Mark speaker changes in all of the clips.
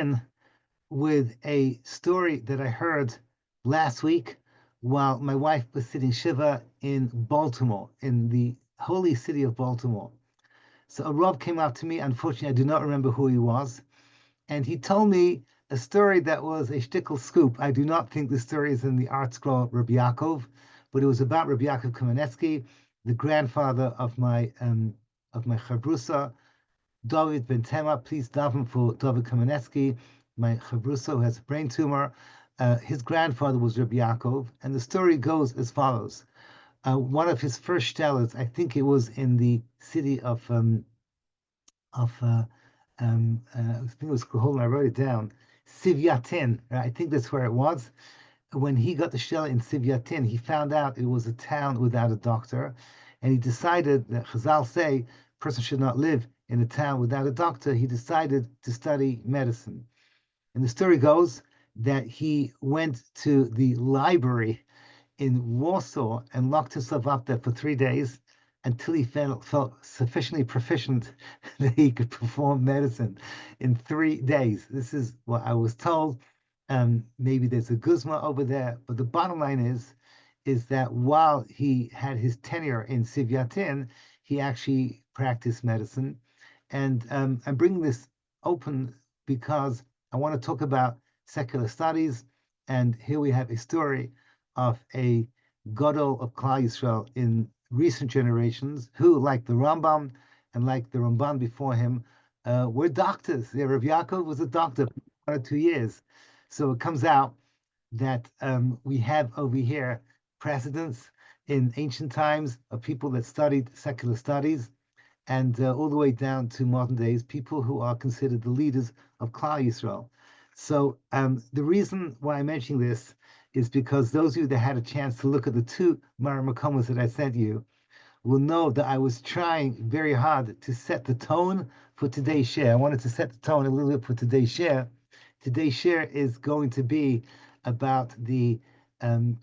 Speaker 1: in with a story that I heard last week while my wife was sitting Shiva in Baltimore, in the holy city of Baltimore. So a Rav came up to me. Unfortunately, I do not remember who he was. And he told me a story that was a shtickle scoop. I do not think the story is in the art scroll Rabbi Yaakov, but it was about Rabbi Yaakov Kamenetsky, the grandfather of my chavrusa, David Ben Tema. Please daven for David Kamenetsky, my chavrusa who has a brain tumor. His grandfather was Rabbi Yaakov, and the story goes as follows. One of his first shtelers, I think it was in the city of I think it was, hold on, I wrote it down, Sivyatin, right? I think that's where it was. When he got the shtel in Sivyatin, he found out it was a town without a doctor, and he decided that Chazal say a person should not live in a town without a doctor. He decided to study medicine. And the story goes that he went to the library in Warsaw and locked himself up there for 3 days until he felt sufficiently proficient that he could perform medicine in 3 days. This is what I was told. Maybe there's a guzma over there, but the bottom line is that while he had his tenure in Sivyatin, he actually practiced medicine. And I'm bringing this open because I want to talk about secular studies. And here we have a story of a gadol of Klal Yisrael in recent generations who, like the Rambam and like the Ramban before him, were doctors. Yeah, Rav Yaakov was a doctor for 1 or 2 years. So it comes out that we have over here precedents in ancient times of people that studied secular studies, and all the way down to modern days, people who are considered the leaders of Klal Yisrael. So the reason why I'm mentioning this is because those of you that had a chance to look at the 2 Maramakomos that I sent you will know that I was trying very hard to set the tone for today's share. I wanted to set the tone a little bit for today's share. Today's share is going to be about the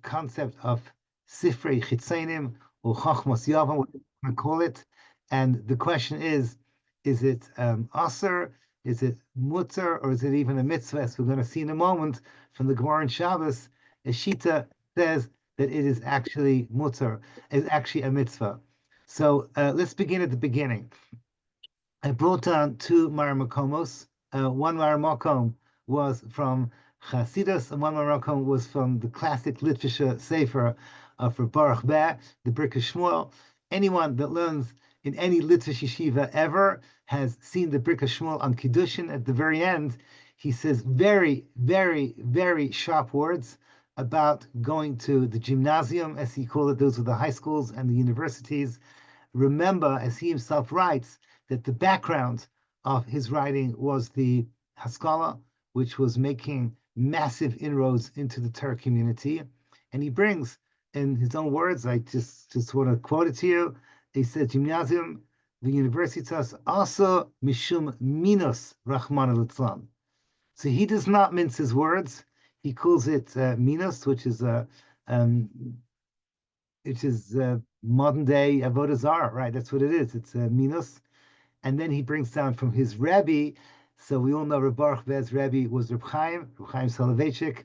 Speaker 1: concept of Sifrei Chitzenim or Chachmos Yavam, what you want to call it. And the question is it Asar, is it Mutter, or is it even a mitzvah? As we're going to see in a moment from the Gemara in Shabbos, Eshita says that it is actually mutter, is actually a mitzvah. So let's begin at the beginning. I brought down 2 Maramakomos. One Maramakom was from Chasidus, and one Maramakom was from the classic literature sefer of Baruch Ber, the Brit Shmuel. Anyone that learns in any literature yeshiva ever has seen the Brit Shmuel on Kiddushin. At the very end, he says very, very, very sharp words about going to the gymnasium, as he called it. Those were the high schools and the universities. Remember, as he himself writes, that the background of his writing was the Haskalah, which was making massive inroads into the Torah community. And he brings, in his own words, I just want to quote it to you. He said, Gymnasium, the universitas, also mishum minus Rahman al-Islam. So he does not mince his words. He calls it minus, which is modern day avodah zarah, right? That's what it is. It's minus, and then he brings down from his Rebbe. So we all know Reb Baruch Ber's Rebbe was Reb Chaim Soloveitchik,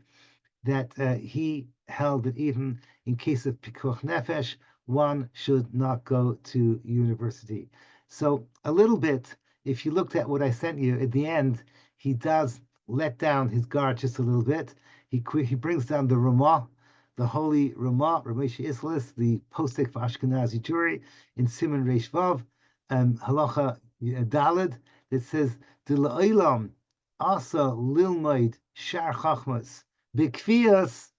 Speaker 1: that he held that even in case of pikuach nefesh, one should not go to university. So a little bit, if you looked at what I sent you at the end, he does let down his guard just a little bit. He brings down the Ramah, the holy Ramah, Ramesh Islis, the postek for Ashkenazi Jewry, in Siman Reish Vav, Halacha Daled, that says, "De la'olam asa lilmoid shar chachmas b'kfiyas."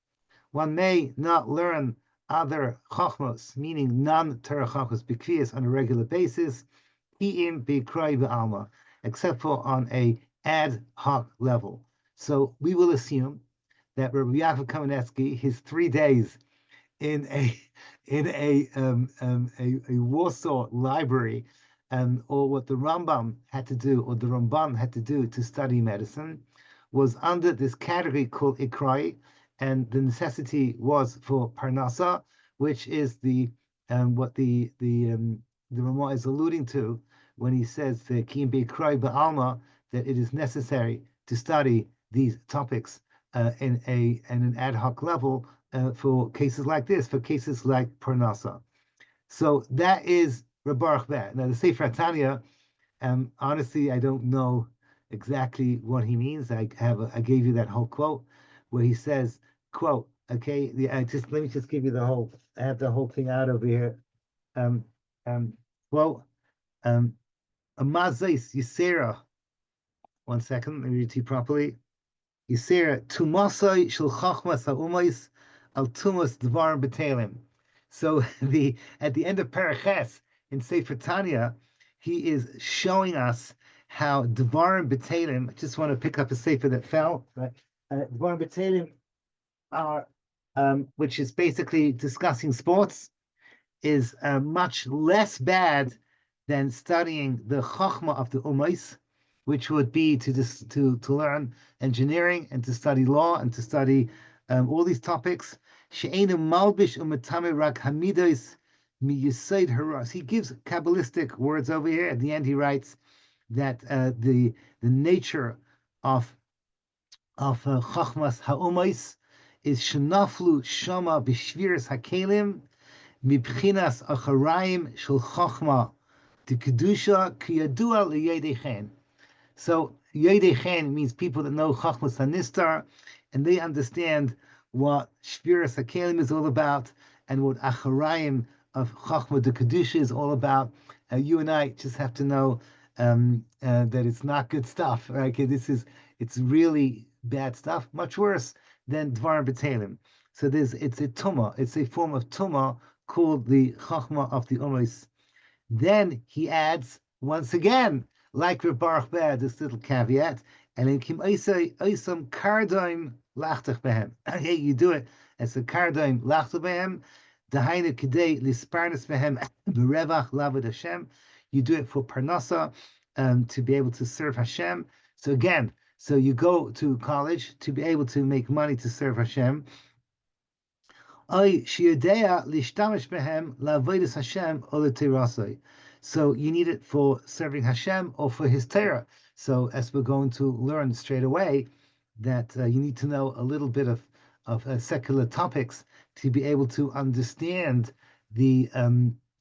Speaker 1: One may not learn other chachmas, meaning non-Torah chachmas, b'kfiyas, on a regular basis, ki'im b'kroi b'alma, except for on a ad hoc level. So we will assume that Rabbi Yaakov Kamenetsky, his 3 days in a Warsaw library, or what the Rambam had to do, or the Ramban had to do to study medicine, was under this category called Ikrai, and the necessity was for Parnasa, which is what the Ramah is alluding to when he says Kim Beikrai Ba'alma, that it is necessary to study these topics in an ad hoc level for cases like this, for cases like Parnasa. So that is Rebarach Beh. Now the Sefer Tanya, honestly, I don't know exactly what he means. I gave you that whole quote where he says, quote, okay, let me just give you the whole, I have the whole thing out over here. Um, quote, Amazais Yisera, 1 second, let me read to you properly. Yisera, Tumasai Shul Chachmas Ha'umais Al Tumas Dvar B'Telim. So at the end of Paraches in Sefer Tanya, he is showing us how Dvar B'Telim, I just want to pick up a Sefer that fell, right? Dvar B'Telim are, which is basically discussing sports, is much less bad than studying the Chachma of the Umais, which would be to learn engineering and to study law and to study all these topics. She'enu malbish u'metame rak hamidos miyisaid haras. He gives Kabbalistic words over here. At the end, he writes that the nature of Chachmas ha'umais is shenaflu shama b'shviras hakelim mibchinas acharayim shel Chachma the kedusha kiyadua liyedeichen. So Yedeichen means people that know Chachmas Hanistar, and they understand what Shviras HaKelim is all about, and what Acharayim of Chachma de Kedusha is all about. You and I just have to know that it's not good stuff. Right? Okay, it's really bad stuff, much worse than Dvar B'Telim. So it's a Tumah, it's a form of Tumah called the Chachma of the Ummos. Then he adds once again, like Reb Baruch Beh, this little caveat, and in Kim Oisam Kardoim Lachtach Behem. Hey, you do it as a Kardoim Lachtach Behem, Dahainu Kidei Lisparnas Behem Berevach Lavud Hashem. You do it for Parnasa, to be able to serve Hashem. So again, so you go to college to be able to make money to serve Hashem. So you need it for serving Hashem or for His Torah. So as we're going to learn straight away, that you need to know a little bit of secular topics to be able to understand the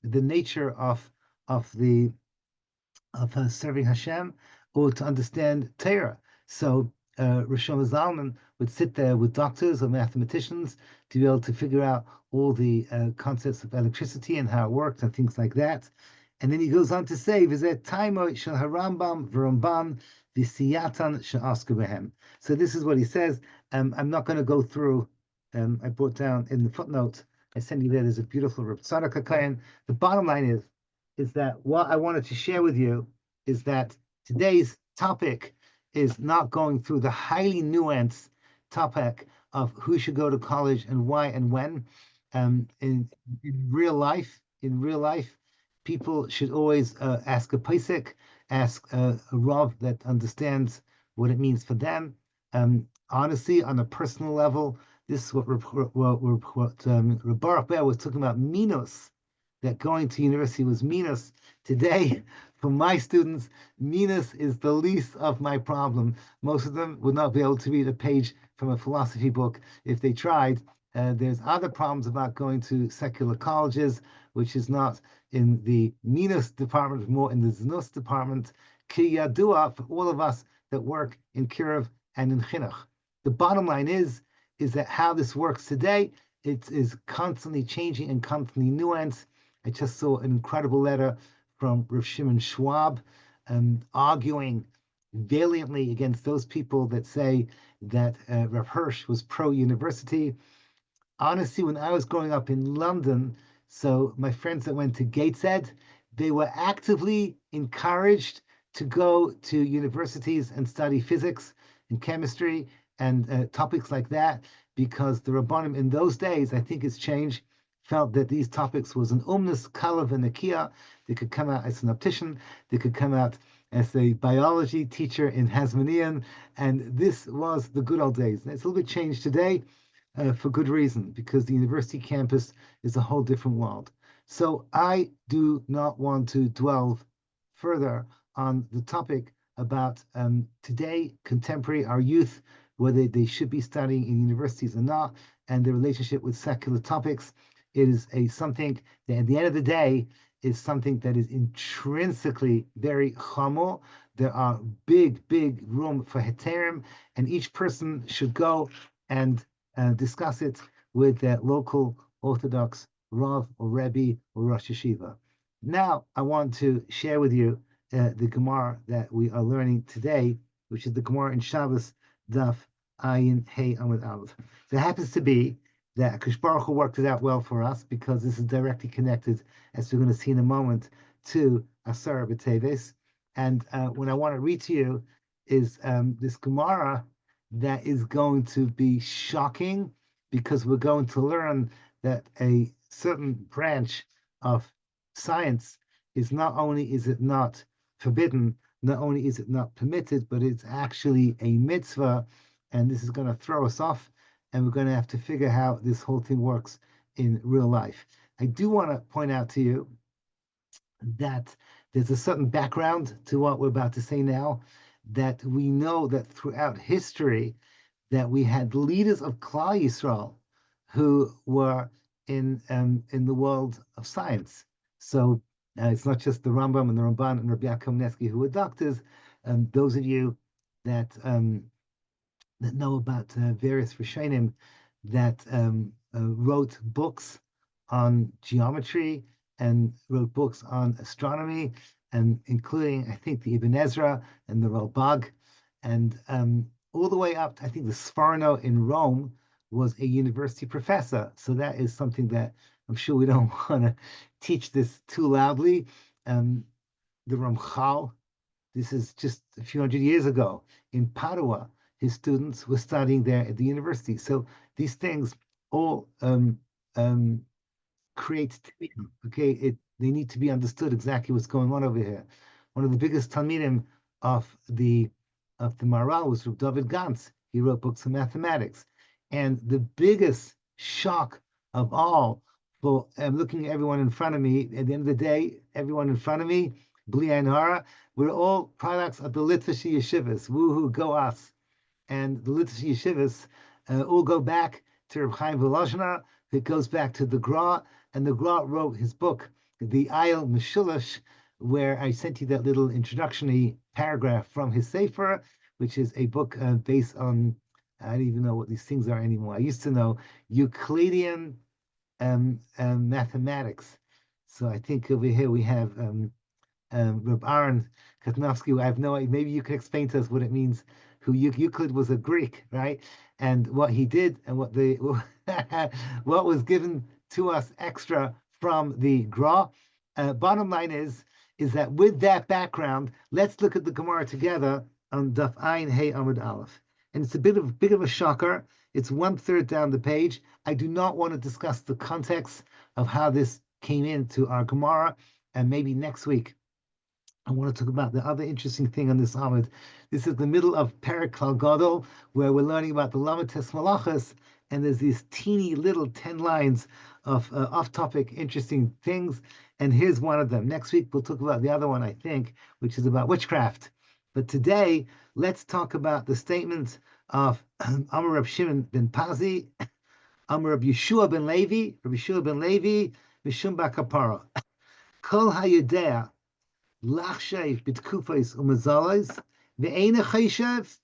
Speaker 1: nature of serving Hashem, or to understand Torah. So Rishon Zalman would sit there with doctors or mathematicians to be able to figure out all the concepts of electricity and how it works and things like that. And then he goes on to say, "V'zeh taimo shel harambam v'ramban v'siyatan she'asku behem." So this is what he says. I'm not going to go through. I brought down in the footnote. I sent you there. There's a beautiful Reb Tzadok HaKohen. The bottom line is that what I wanted to share with you is that today's topic is not going through the highly nuanced topic of who should go to college and why and when. In real life, people should always ask a Pesach, ask a Rav that understands what it means for them. Honestly, on a personal level, this is what Baruch Beh was talking about, minus, that going to university was minus. Today, for my students, minus is the least of my problem. Most of them would not be able to read a page from a philosophy book if they tried. There's other problems about going to secular colleges, which is not in the minus department, more in the znus department. Ki yadua, for all of us that work in Kiruv and in Chinuch. The bottom line is that how this works today, it is constantly changing and constantly nuanced. I just saw an incredible letter from Rav Shimon Schwab, arguing valiantly against those people that say that Rav Hirsch was pro-university. Honestly, when I was growing up in London, so my friends that went to Gateshead, they were actively encouraged to go to universities and study physics and chemistry and topics like that, because the Rabbanim in those days, I think it's changed, felt that these topics was an umnus, kalav, and nakia. They could come out as an optician, they could come out as a biology teacher in Hasmonean, and this was the good old days. And it's a little bit changed today for good reason, because the university campus is a whole different world. So I do not want to dwell further on the topic about today, contemporary, our youth, whether they should be studying in universities or not, and their relationship with secular topics. It is something that at the end of the day is something that is intrinsically very chamor. There are big room for heterim, and each person should go and discuss it with their local Orthodox Rav or Rebbe or Rosh Yeshiva. Now, I want to share with you the Gemara that we are learning today, which is the Gemara in Shabbos, Daf Ayin Hey Amud Aleph. So it happens to be that Akash Baruch Hu worked it out well for us because this is directly connected, as we're going to see in a moment, to ASARA BTEVES. And what I want to read to you is this Gemara that is going to be shocking because we're going to learn that a certain branch of science is not only is it not forbidden, not only is it not permitted, but it's actually a mitzvah, and this is going to throw us off, and we're going to have to figure out how this whole thing works in real life. I do want to point out to you that there's a certain background to what we're about to say now, that we know that throughout history that we had leaders of Klal Yisrael who were in the world of science. So it's not just the Rambam and the Ramban and Rabbi Yaakov Nesky who were doctors. Those of you that that know about various Rishonim that wrote books on geometry and wrote books on astronomy, and including, I think, the Ibn Ezra and the Ralbag, and all the way up to, I think, the Sforno in Rome was a university professor. So that is something that I'm sure we don't want to teach this too loudly. The Ramchal, this is just a few hundred years ago in Padua. His students were studying there at the university. So these things all create, okay, they need to be understood exactly what's going on over here. One of the biggest talmidim of the Maharal was Rav David Gantz. He wrote books on mathematics. And the biggest shock of all, for looking at everyone in front of me, at the end of the day, everyone in front of me, Bli Ayin Hara, we're all products of the Litvish yeshivas. Woohoo, go us. And the Litvish yeshivas all go back to Reb Chaim Volozhiner. It goes back to the Gra, and the Gra wrote his book, the Ayel Meshulish, where I sent you that little introductory paragraph from his Sefer, which is a book based on, I don't even know what these things are anymore. I used to know Euclidean mathematics. So I think over here we have Reb Aaron Katnowski. I have no idea. Maybe you can explain to us what it means. Who Euclid was a Greek, right? And what he did, and what the what was given to us extra from the Gra. Bottom line is that with that background, let's look at the Gemara together on Daf Ayin Hey Amud Aleph. And it's a bit of a shocker. It's 1/3 down the page. I do not want to discuss the context of how this came into our Gemara, and maybe next week I want to talk about the other interesting thing on this Amud. This is the middle of Perek Klal Gadol, where we're learning about the Lamites Malachas, and there's these teeny little 10 lines of off-topic interesting things, and here's one of them. Next week we'll talk about the other one, I think, which is about witchcraft. But today, let's talk about the statement of Amar Rab Shimon ben Pazi, Amar Rab Yeshua ben Levi, Mishum Bakapara. Kol hayedea lachshev bitkufos umazales ve'ena cheshev.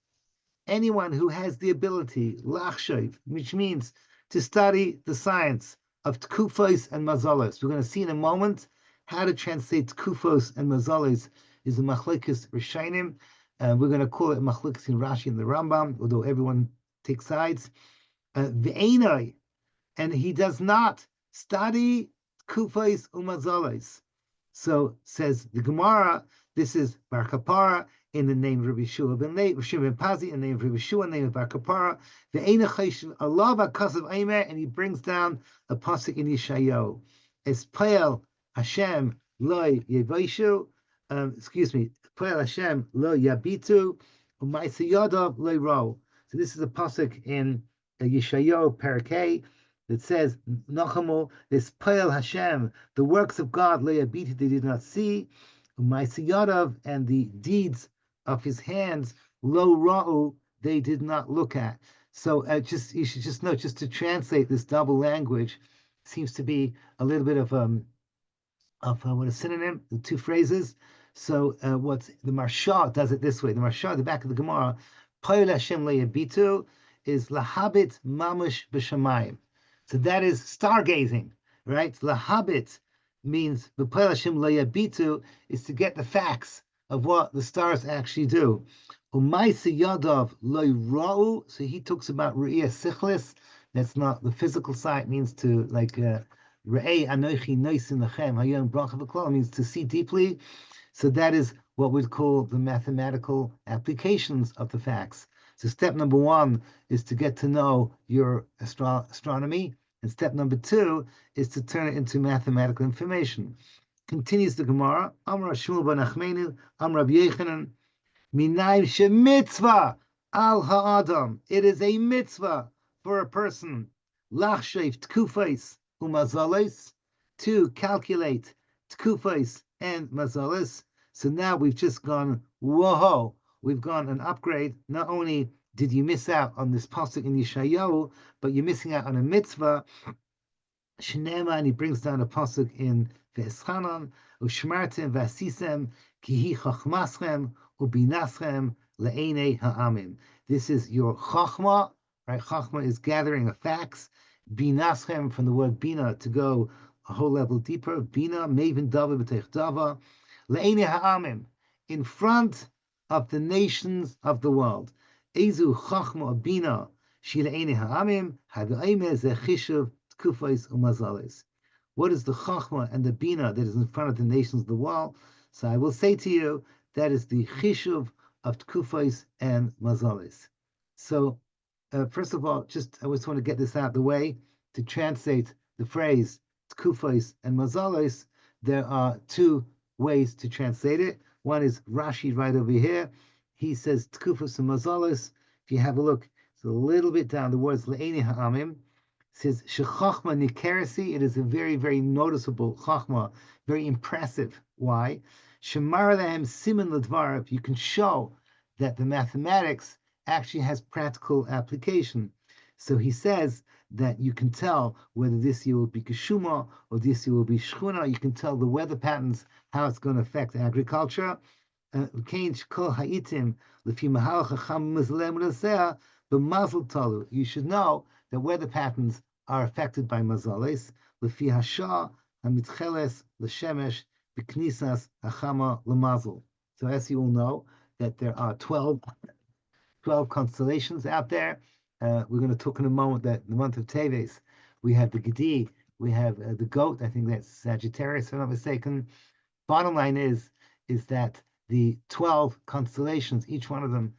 Speaker 1: Anyone who has the ability, lachshev, which means to study the science of tkufos and mazalos. We're going to see in a moment how to translate tkufos and mazalos is a machlokes rishonim. We're going to call it machlokes in Rashi and the Rambam, although everyone takes sides. Ve'enai, and he does not study tkufos umazalos. So says the Gemara, this is Bar Kapara in the name of Rabbi Yeshua ben Levi, Shimon ben Pazi in the name of Rabbi Yeshua, in the name of Bar Kapara. The Eina Cheshin Allah Bakasav Aimer, and he brings down a pasuk in Yeshayahu. Espoel Hashem lo yevoshu, Poel Hashem lo yabitu, u'ma'aseh yadav lo ro. So this is a pasuk in Yeshayahu Parakeh that says, Nachamu, this Poel Hashem, the works of God, Le'abiti, they did not see, U'ma'aseh Yadav, and the deeds of his hands, lo ra'u, they did not look at. So you should just note, just to translate this double language, seems to be a little bit of what a synonym, the two phrases. So what's the Marsha does it this way. The Marsha, the back of the Gemara, Poyel Hashem le'yabitu is lahabit mamush b'shamayim. So that is stargazing, right? Lahabit means the Poyel Hashem le'yabitu is to get the facts of what the stars actually do. Umayse yadav lo'ra'u. So he talks about re'iyah sichlis. That's not the physical side. Means to like. Re'ei anochi noisin lachem hayom bracha v'klal means to see deeply. So that is what we'd call the mathematical applications of the facts. So step number one is to get to know your astronomy, and step number two is to turn it into mathematical information. Continues the Gemara. Amar Shmuel ben Achmenu, Amar Rav Yochanan, minayim shemitzvah al ha'adam. It is a mitzvah for a person. Lachshev tkufais umazales, to calculate tkufais and mazales. So now we've just gone, whoa, we've gone an upgrade. Not only did you miss out on this pasuk in Yeshayahu, but you're missing out on a mitzvah. Shnema, and he brings down a pasuk in Ve'eschanan, ushmartem v'asisem kihi chachmaschem ubinaschem le'enei ha'amim. This is your chachma, right? Chachma is gathering of facts. Binaschem, from the word bina, to go a whole level deeper. Bina, maven dava b'teich dava, le'enei ha'amim, in front of the nations of the world. Ezu chachma bina shi le'enei ha'amim ha'ga'ime ze chishuv tkufais umazales. What is the chachma and the bina that is in front of the nations of the world? So I will say to you, that is the chishuv of tkufais and mazales. So first of all, I just want to get this out of the way. To translate the phrase tkufos and mazalos, there are two ways to translate it. One is Rashi right over here. He says tkufos and mazalos. If you have a look, it's a little bit down. The words le'eni ha'amim says shechachma nikeresi. It is a very, very noticeable chachma, very impressive. Why? Shemar lehem siman ledvarav. You can show that the mathematics actually has practical application. So he says that you can tell whether this year will be Kishuma or this year will be Shchuna. You can tell the weather patterns, how it's going to affect agriculture. You should know that weather patterns are affected by mazales. So as you all know, that there are 12 constellations out there. We're going to talk in a moment that in the month of Teves, we have the Gedi, we have the goat. I think that's Sagittarius, if I'm not mistaken. Bottom line is that the 12 constellations, each one of them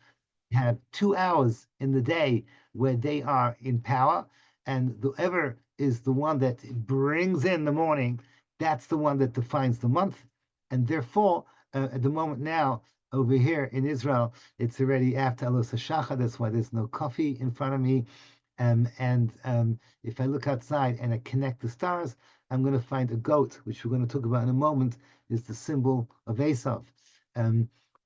Speaker 1: have 2 hours in the day where they are in power, and whoever is the one that brings in the morning, that's the one that defines the month. And therefore, at the moment now, over here in Israel, it's already after Alos HaShachar. That's why there's no coffee in front of me. If I look outside and I connect the stars, I'm going to find a goat, which we're going to talk about in a moment, is the symbol of Esav.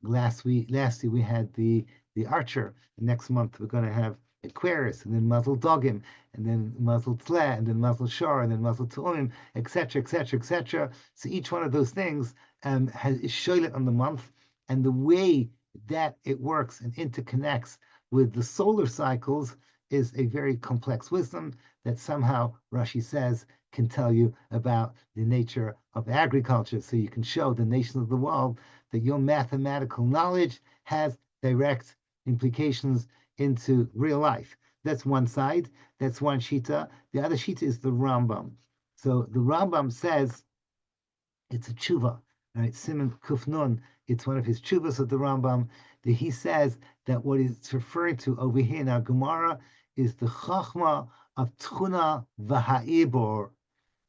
Speaker 1: Last year we had the archer. Next month we're going to have Aquarius, and then Mazel Dogim, and then Mazel Tleh, and then Mazel Shor, and then Mazel Tu'umim, etc., etc., etc. So each one of those things is shoylet on the month. And the way that it works and interconnects with the solar cycles is a very complex wisdom that somehow Rashi says can tell you about the nature of agriculture. So you can show the nations of the world that your mathematical knowledge has direct implications into real life. That's one side. That's one shita. The other shita is the Rambam. So the Rambam says it's a tshuva. Right, Simon Kufnun, it's one of his chuvas of the Rambam, that he says that what it's referring to over here in our Gemara is the Chachma of Tchuna V'ha'ibor.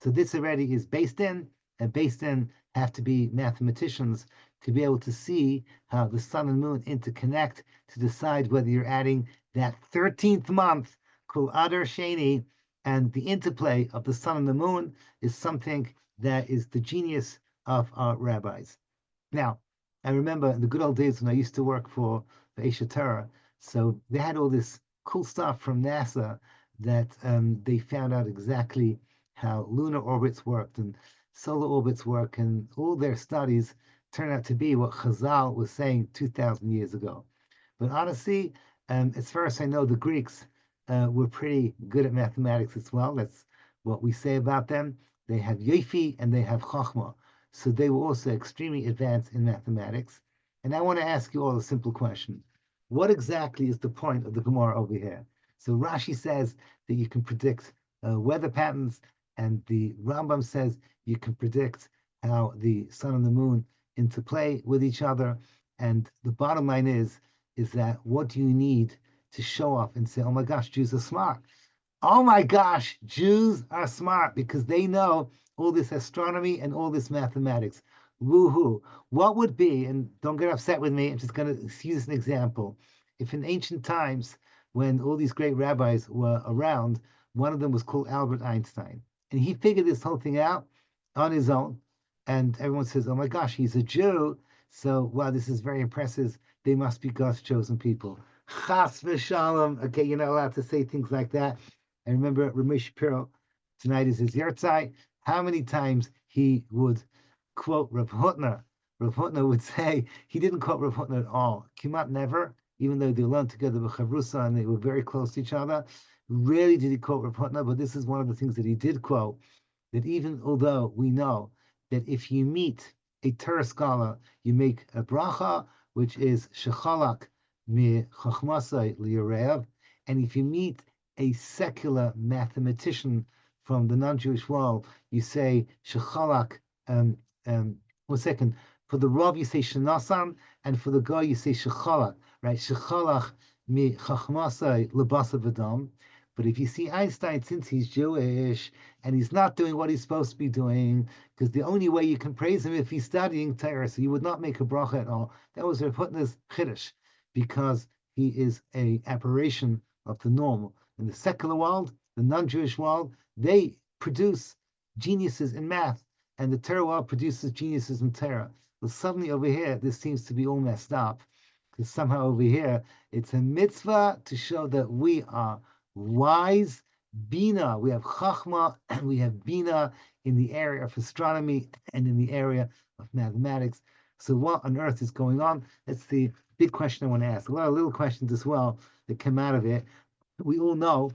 Speaker 1: So this already is based in, and based in have to be mathematicians to be able to see how the sun and moon interconnect to decide whether you're adding that 13th month, Kul Adar Sheni, and the interplay of the sun and the moon is something that is the genius of our rabbis. Now, I remember in the good old days when I used to work for ASARA, so they had all this cool stuff from NASA that they found out exactly how lunar orbits worked and solar orbits work, and all their studies turned out to be what Chazal was saying 2,000 years ago. But honestly, as far as I know, the Greeks were pretty good at mathematics as well. That's what we say about them. They have Yofi and they have Chachma. So they were also extremely advanced in mathematics. And I want to ask you all a simple question. What exactly is the point of the Gemara over here? So Rashi says that you can predict weather patterns, and the Rambam says you can predict how the sun and the moon interplay with each other. And the bottom line is that what do you need to show off and say, oh my gosh, Jews are smart? Oh my gosh, Jews are smart because they know all this astronomy and all this mathematics. Woohoo. What would be, and don't get upset with me, I'm just going to use an example. If in ancient times, when all these great rabbis were around, one of them was called Albert Einstein, and he figured this whole thing out on his own, and everyone says, oh my gosh, he's a Jew, so wow, this is very impressive. They must be God's chosen people. Chas v'shalom. Okay, you're not allowed to say things like that. I remember Rav SHAPIRA, tonight is his YARZEIT, how many times he would quote Rav Hutner. Rav Hutner would say he didn't quote Rav Hutner at all. Kimat never, even though they learned together with Chavrusa and they were very close to each other. Rarely did he quote Rav Hutner, but this is one of the things that he did quote, that even although we know that if you meet a Torah scholar, you make a bracha, which is shechalak mi chachmasai liyarev, and if you meet a secular mathematician from the non-Jewish world, you say shechalak. 1 second. For the Rav, you say shenasan, and for the guy, you say shechalak. Right? Shechalak mi chachmasai lebasa v'dam. But if you see Einstein, since he's Jewish and he's not doing what he's supposed to be doing, because the only way you can praise him if he's studying Torah, so you would not make a bracha at all. That was Rav Hutner's chiddush, because he is a aberration of the norm. In the secular world, the non-Jewish world, they produce geniuses in math, and the Torah world produces geniuses in Torah. But suddenly over here, this seems to be all messed up, because somehow over here, it's a mitzvah to show that we are wise, bina. We have chachma and we have bina in the area of astronomy and in the area of mathematics. So what on earth is going on? That's the big question I want to ask. A lot of little questions as well that come out of it. We all know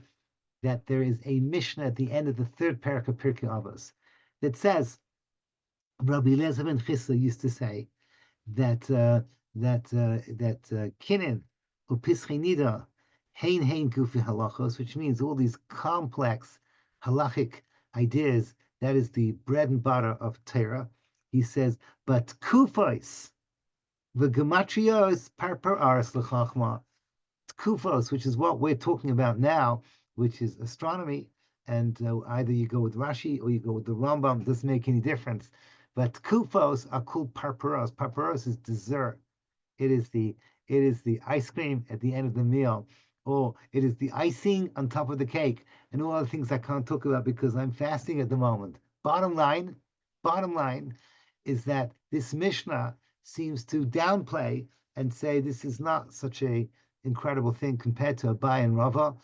Speaker 1: that there is a Mishnah at the end of the third parak of Pirkei Avos that says, Rabbi Eliezer ben Chisda used to say that kinin upischei nida hein gufi halachos, which means all these complex halachic ideas. That is the bread and butter of Torah. He says, but kufos v'gematrios parper aris l'chachma. Kufos, which is what we're talking about now, which is astronomy, and either you go with Rashi or you go with the Rambam, doesn't make any difference. But kufos are called parparos. Parparos is dessert. It is the ice cream at the end of the meal, or it is the icing on top of the cake, and all other things I can't talk about because I'm fasting at the moment. Bottom line is that this Mishnah seems to downplay and say this is not such a incredible thing compared to Abai and Rava.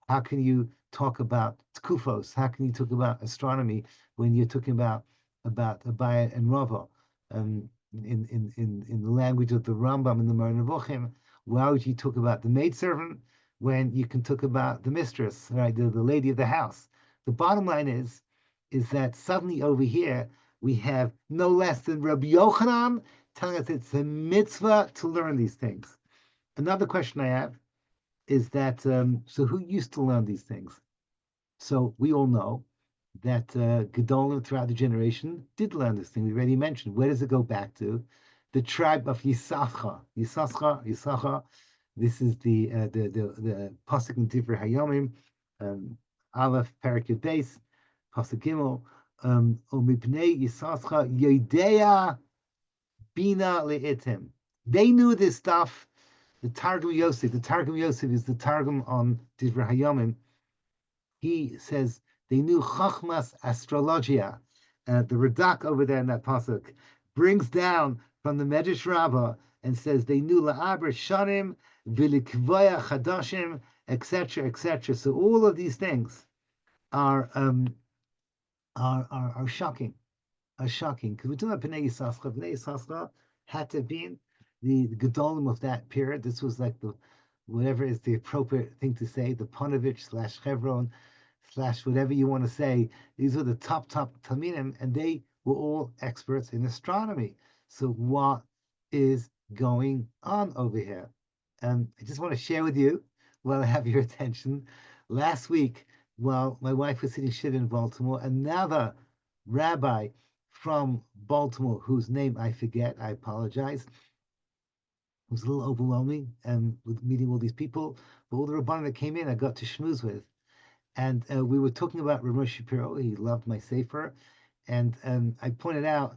Speaker 1: How can you talk about tkufos? How can you talk about astronomy when you're talking about Abai and Rava? In the language of the Rambam and the Moreh Nevuchim, why would you talk about the maidservant when you can talk about the mistress, right? The lady of the house. The bottom line is that suddenly over here we have no less than Rav Yochanan telling us it's a mitzvah to learn these things. Another question I have is that, so who used to learn these things? So we all know that Gedolim throughout the generation did learn this thing. We already mentioned. Where does it go back to? The tribe of Yisachar. Yisachar. This is the pasuk in Divrei Hayomim, Aleph Perek Yud Beis, pasuk Gimel. Umipnei Yisachar Yodea Bina Leitim. They knew this stuff. The Targum Yosef is the Targum on Divrei Hayomim. He says they knew Chachmas astrologia. The Radak over there in that pasuk brings down from the Medrash Rabbah and says they knew la'aber shanim v'likvaya chadashim, etc., etc. So all of these things are shocking, because we're talking about Bnei Yisachar. Bnei Yisachar had to have been the Gedolim of that period. This was like the whatever is the appropriate thing to say, the Ponovich / Chevron / whatever you want to say. These were the top Talmidim, and they were all experts in astronomy. So what is going on over here? I just want to share with you, while I have your attention. Last week, while my wife was sitting Shiva in Baltimore, another rabbi from Baltimore, whose name I forget, I apologize. It was a little overwhelming with meeting all these people. But all the Rabbanim that came in, I got to schmooze with. And we were talking about Rav Shapiro. He loved my sefer. And I pointed out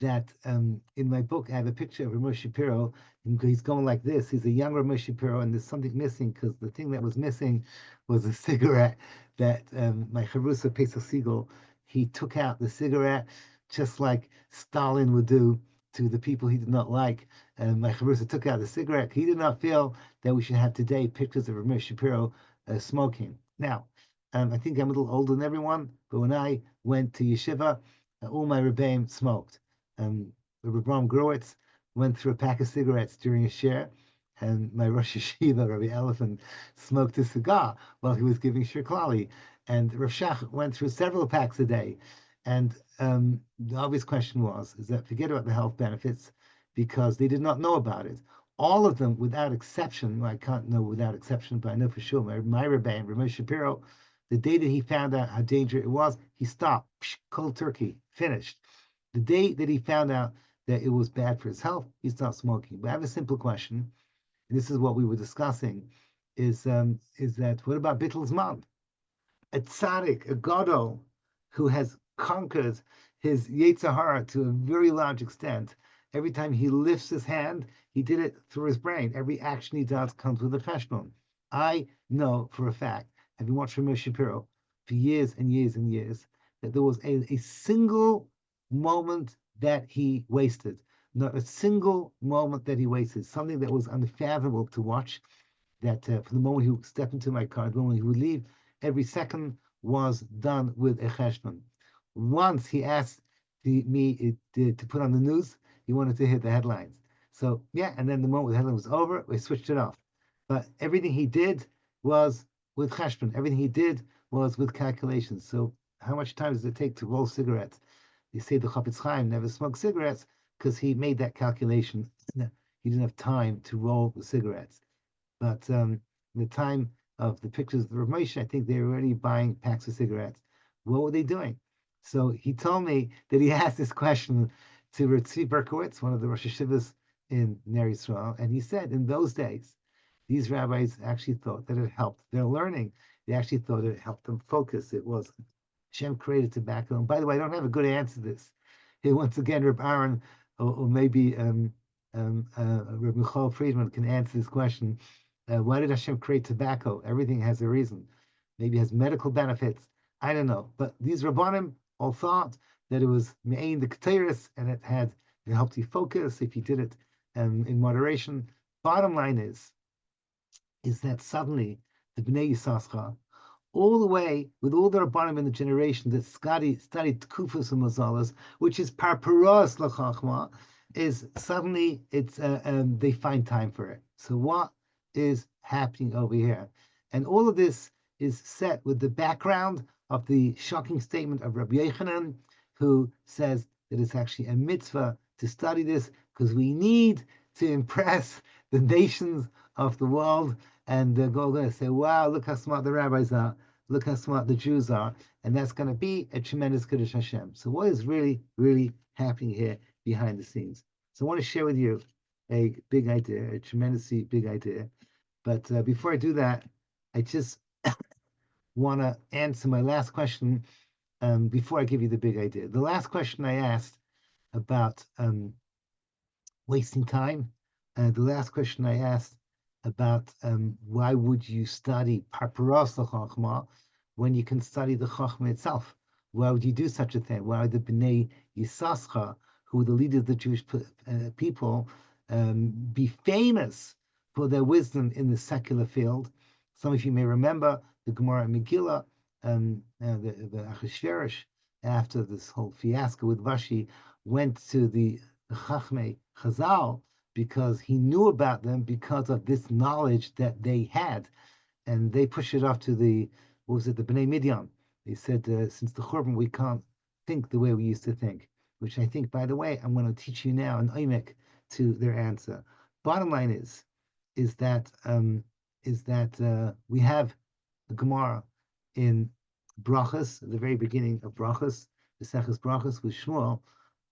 Speaker 1: that in my book, I have a picture of Rav Shapiro. He's going like this. He's a young Rav Shapiro, and there's something missing, because the thing that was missing was a cigarette that my Charusa Pesach Siegel, he took out the cigarette just like Stalin would do to the people he did not like. And my Charusa took out the cigarette. He did not feel that we should have today pictures of Rav Shapiro smoking. Now, I think I'm a little older than everyone, but when I went to yeshiva, all my rebbeim smoked. Rabbi Bram Growitz went through a pack of cigarettes during a share, and my Rosh Yeshiva, Rabbi Elephant, smoked a cigar while he was giving Shir Klali. And Rav Shach went through several packs a day. And the obvious question is that forget about the health benefits, because they did not know about it. All of them, without exception, well, I can't know without exception, but I know for sure, my rebbeim, Rabbi Shapiro, the day that he found out how dangerous it was, he stopped, cold turkey, finished. The day that he found out that it was bad for his health, he stopped smoking. But I have a simple question, and this is what we were discussing, is that what about Bittel's mom? A tzaddik, a gadol, who has conquered his Yetzer Hara to a very large extent. Every time he lifts his hand, he did it through his brain. Every action he does comes with a cheshbon. I know for a fact, having watched Rav Shapiro for years and years and years, that there was a single moment that he wasted. Not a single moment that he wasted. Something that was unfathomable to watch. That from the moment he would step into my car, the moment he would leave, every second was done with a cheshbon. Once he asked me to put on the news, he wanted to hit the headlines. So yeah, and then the moment the headline was over, we switched it off. But everything he did was with cheshbon. Everything he did was with calculations. So how much time does it take to roll cigarettes? They say the Chafetz Chaim never smoked cigarettes because he made that calculation. He didn't have time to roll the cigarettes. But in the time of the pictures of the Rav Moshe, I think they were already buying packs of cigarettes. What were they doing? So he told me that he asked this question to Tzvi Berkowitz, one of the Rosh Hashivas in Ner Yisrael, and he said in those days, these rabbis actually thought that it helped their learning. They actually thought it helped them focus. It was Hashem created tobacco. And by the way, I don't have a good answer to this. Here, once again, Reb Aaron or maybe Reb Michal Friedman can answer this question. Why did Hashem create tobacco? Everything has a reason. Maybe it has medical benefits. I don't know. But these Rabbanim all thought that it was Me'ain the Keteris, and it helped you focus if you did it in moderation. Bottom line is that suddenly the Bnei Yisachar, all the way with all the Rabbanim in the generation that studied Tkufos and Mazalas, which is Parparos L'Chachma, is suddenly they find time for it. So what is happening over here? And all of this is set with the background of the shocking statement of Rav Yochanan, who says that it's actually a mitzvah to study this because we need to impress the nations of the world, and they're going to say, wow, look how smart the rabbis are, look how smart the Jews are, and that's going to be a tremendous Kiddush Hashem. So what is really, really happening here behind the scenes? So I want to share with you a big idea, a tremendously big idea. But before I do that, I just want to answer my last question before I give you the big idea. The last question I asked about wasting time, the last question I asked about why would you study Parparos L'Chachma when you can study the Chachma itself? Why would you do such a thing? Why would the Bnei Yisachar, who were the leaders of the Jewish people, be famous for their wisdom in the secular field. Some of you may remember the Gemara and Megillah, the Achashverosh, after this whole fiasco with Vashi, went to the Chachmei Chazal because he knew about them because of this knowledge that they had, and they pushed it off to the Bnei Midian. They said, since the Churban, we can't think the way we used to think, which I think, by the way, I'm going to teach you now an oimek to their answer. Bottom line is that we have the Gemara in Brachas, at the very beginning of Brachas, the Seches Brachas with Shmuel.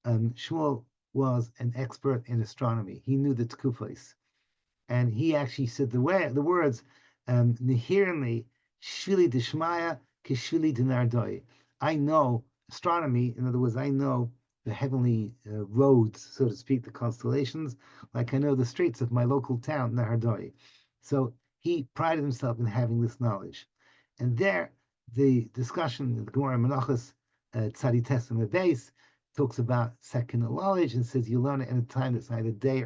Speaker 1: Shmuel was an expert in astronomy. He knew the Tkufos, and he actually said the words Nihirni Shvili Dishmaya Kishvili Dinardoi. I know astronomy. In other words, I know the heavenly roads, so to speak, the constellations, like I know the streets of my local town, Nahardoi. So he prided himself in having this knowledge. And there, the discussion in the Gemara Menachos Tzadites and Beis talks about secular knowledge and says you learn it in a time that's neither day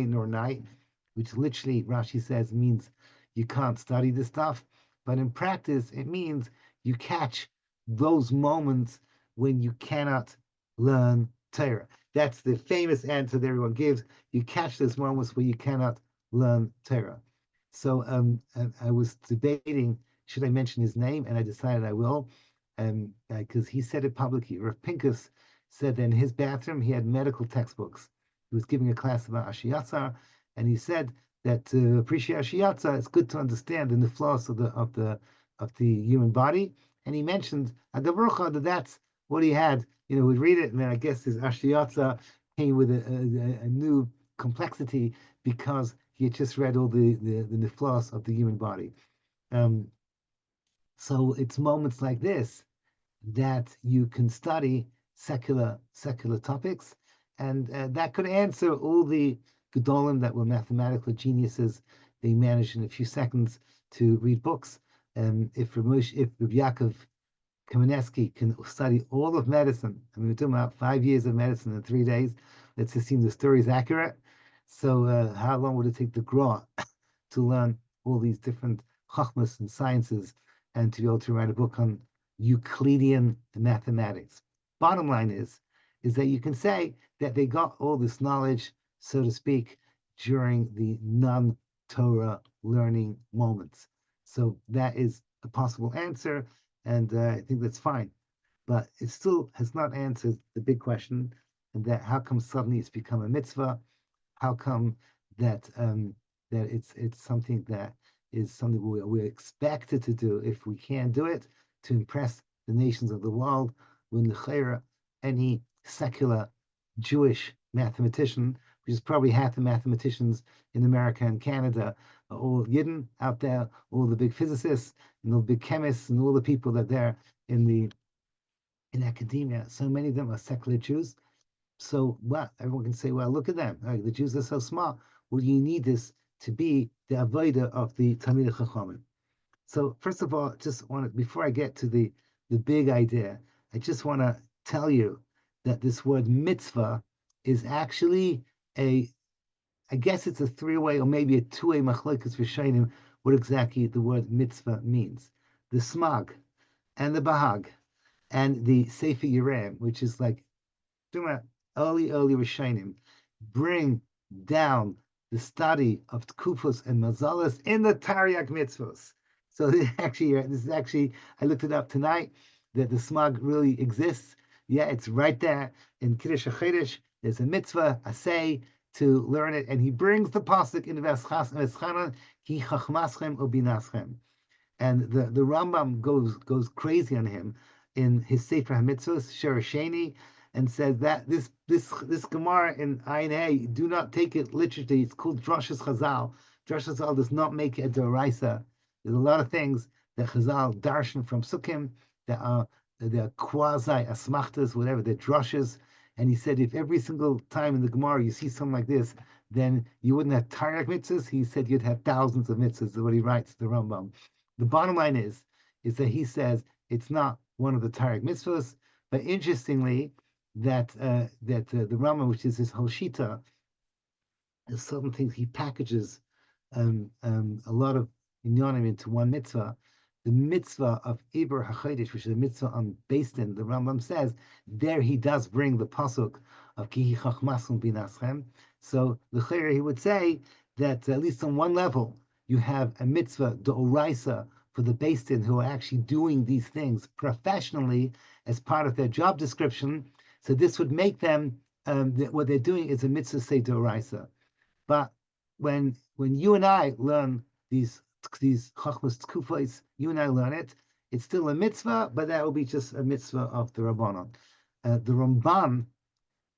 Speaker 1: nor night, which literally Rashi says means you can't study this stuff. But in practice, it means you catch those moments when you cannot learn Torah. That's the famous answer that everyone gives. You catch those moments where you cannot learn Torah. So I was debating, should I mention his name? And I decided I will, because he said it publicly. Rav Pinkus said that in his bathroom he had medical textbooks. He was giving a class about Ashiyatza, and he said that to appreciate Ashiyatza, it's good to understand the niflos of the human body. And he mentioned that that's what he had. We'd read it, and then I guess his Ashiyatza came with a new complexity because he had just read all the niflos of the human body. So it's moments like this that you can study secular topics, and that could answer all the gedolim that were mathematical geniuses. They managed in a few seconds to read books. If Rav Yaakov Kamenetsky can study all of medicine, I mean, we're talking about 5 years of medicine in 3 days. Let's assume the story is accurate. So how long would it take the Gra to learn all these different chachmas and sciences and to be able to write a book on Euclidean mathematics? Bottom line is that you can say that they got all this knowledge, so to speak, during the non-Torah learning moments. So that is a possible answer, and I think that's fine. But it still has not answered the big question, and that how come suddenly it's become a mitzvah? How come that that it's something that is something we're expected to do if we can't do it to impress the nations of the world? When l'chera any secular Jewish mathematician, which is probably half the mathematicians in America and Canada, all Yidden out there, all the big physicists and all the big chemists and all the people that there in academia, so many of them are secular Jews. So what? Everyone can say, well, look at them. The Jews are so smart. Well, you need this to be the avodah of the Talmidei Chachamim. So first of all, before I get to the big idea, I just want to tell you that this word mitzvah is actually I guess it's a three-way or maybe a two-way machlokes rishonim what exactly the word mitzvah means. The smag and the bahag and the sefer Yerem, which is like early Rishonim, bring down the study of Tkufos and Mazalas in the Tariag mitzvos. So this is actually, I looked it up tonight, that the smag really exists. Yeah, it's right there in Kiddush HaChedesh. There's a mitzvah, a say, to learn it, and he brings the pasuk in Veschanan, Ki chachmaschem ubinaschem. And the Rambam goes crazy on him in his Sefer HaMitzvos, Shir Sheni, and says that this Gemara in Ayin Hey, do not take it literally. It's called Drashas Chazal. Drashas Chazal does not make it a Doraisa. There's a lot of things that Chazal darshan from Sukkim that are quasi asmachtas, whatever, they're drushes. And he said if every single time in the Gemara you see something like this, then you wouldn't have Tariq mitzvahs. He said you'd have thousands of mitzvahs, is what he writes, the Rambam. The bottom line is that he says it's not one of the Tariq mitzvahs, but interestingly, that the Rambam, which is his whole shita, is certain things he packages a lot of inyanim into one mitzvah. The mitzvah of Iber HaChodesh, which is a mitzvah on Beis Din, the Rambam says, there he does bring the pasuk of Kihi Chachmasum Binaschem. So the Chayyar, he would say that at least on one level, you have a mitzvah, the Oraisa, for the Beis Din who are actually doing these things professionally as part of their job description. So this would make them, what they're doing is a mitzvah say the Oraisa. But when you and I learn these chachmas tkufos, you and I learn it, it's still a mitzvah, but that will be just a mitzvah of the Rabbanon. The Ramban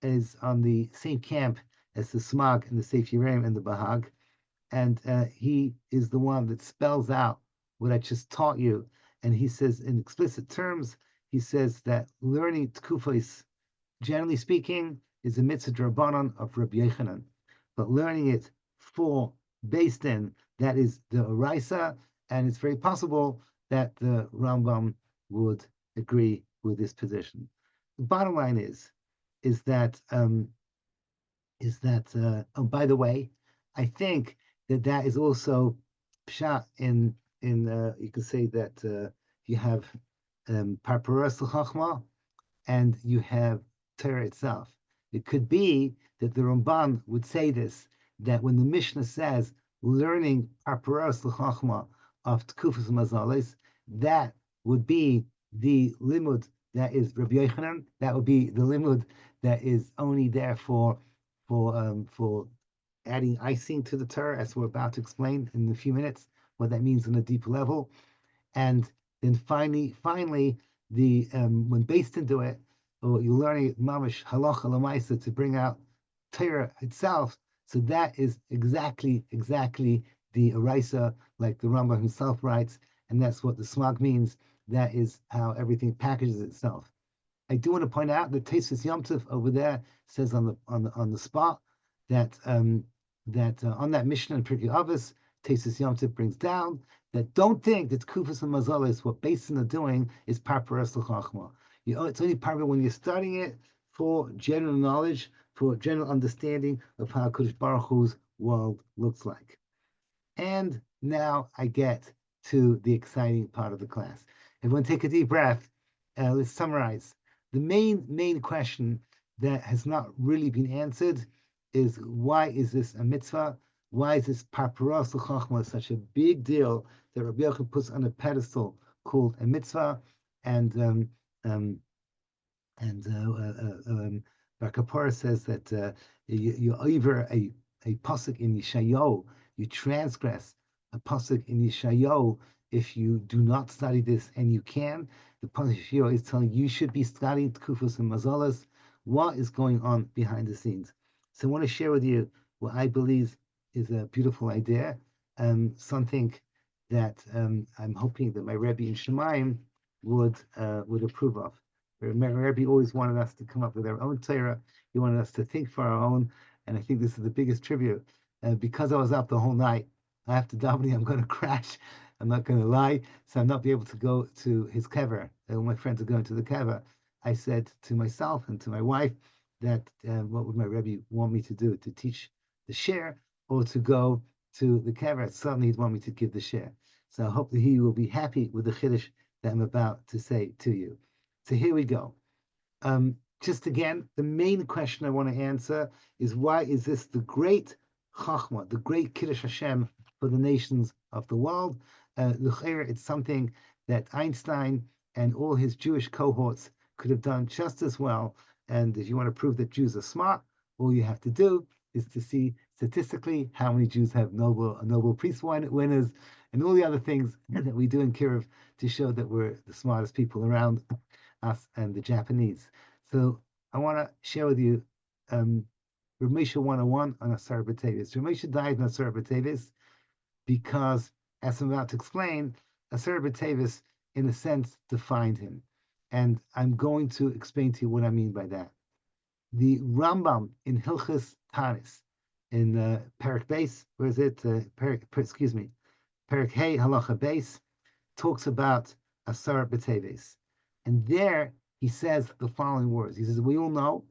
Speaker 1: is on the same camp as the Smag and the Seif Yerim and the Bahag, and he is the one that spells out what I just taught you. And he says in explicit terms, he says that learning tkufos, generally speaking, is a mitzvah drabanan of Rav Yochanan, but learning it for Beis Din, that is the Oraisa, and it's very possible that the Rambam would agree with this position. The bottom line is that oh, by the way, I think that is also pshat in you could say that you have parparas l'chachma and you have Torah itself. It could be that the Ramban would say this, that when the Mishnah says learning parparas l'chachma of Tkufas Mazalis, that would be the limud that is Rav Yochanan. That would be the limud that is only there for adding icing to the Torah, as we're about to explain in a few minutes what that means on a deeper level. And then finally, the when Beis Din do it, or you're learning mamash halacha lamaisa to bring out Torah itself. So that is exactly the eraisa, like the Rambam himself writes, and that's what the smag means. That is how everything packages itself. I do want to point out that Tosfos Yom Tov over there says on the spot that on that Mishnah in Pirkei Avos, Tosfos Yom Tov brings down that don't think that Kufas and Mazalis, what Beis Din are doing is parparas l'chachma. It's only part of it when you're studying it for general knowledge, for general understanding of how Kodesh Baruch Hu's world looks like. And now I get to the exciting part of the class. Everyone take a deep breath. Let's summarize. The main question that has not really been answered is, why is this a mitzvah? Why is this parparas l'chachma such a big deal that Rabbi Yochanan puts on a pedestal called a mitzvah? And Bar Kapora says that you over a pasuk in Yeshayahu, you transgress a pasuk in Yeshayahu if you do not study this, and you can. The pasuk is telling you should be studying Tkufos and Mazalas. What is going on behind the scenes? So I want to share with you what I believe is a beautiful idea, something that I'm hoping that my Rebbe in Shemayim would approve of. My Rebbe always wanted us to come up with our own Torah. He wanted us to think for our own, and I think this is the biggest tribute. Because I was up the whole night, I have to daven. I'm going to crash. I'm not going to lie, so I'm not be able to go to his kever. My friends are going to the kever. I said to myself and to my wife that what would my Rebbe want me to do, to teach the share or to go to the kever? Suddenly he'd want me to give the share. So I hope that he will be happy with the chiddush that I'm about to say to you. So here we go. Just again, the main question I want to answer is, why is this the great chachma, the great kiddush Hashem for the nations of the world? It's something that Einstein and all his Jewish cohorts could have done just as well. And if you want to prove that Jews are smart, all you have to do is to see statistically how many Jews have Nobel Peace winners and all the other things that we do in Kiruv to show that we're the smartest people around, us and the Japanese. So I want to share with you Rav Moshe 101 on ASARA BTEVES. Rav Moshe died on ASARA BTEVES because, as I'm about to explain, ASARA BTEVES, in a sense, defined him. And I'm going to explain to you what I mean by that. The Rambam in Hilchos Tanis, in Perek Beis, where is it? Perek Hey Halacha Beis, talks about ASARA BTEVES. And there he says the following words. He says, we all know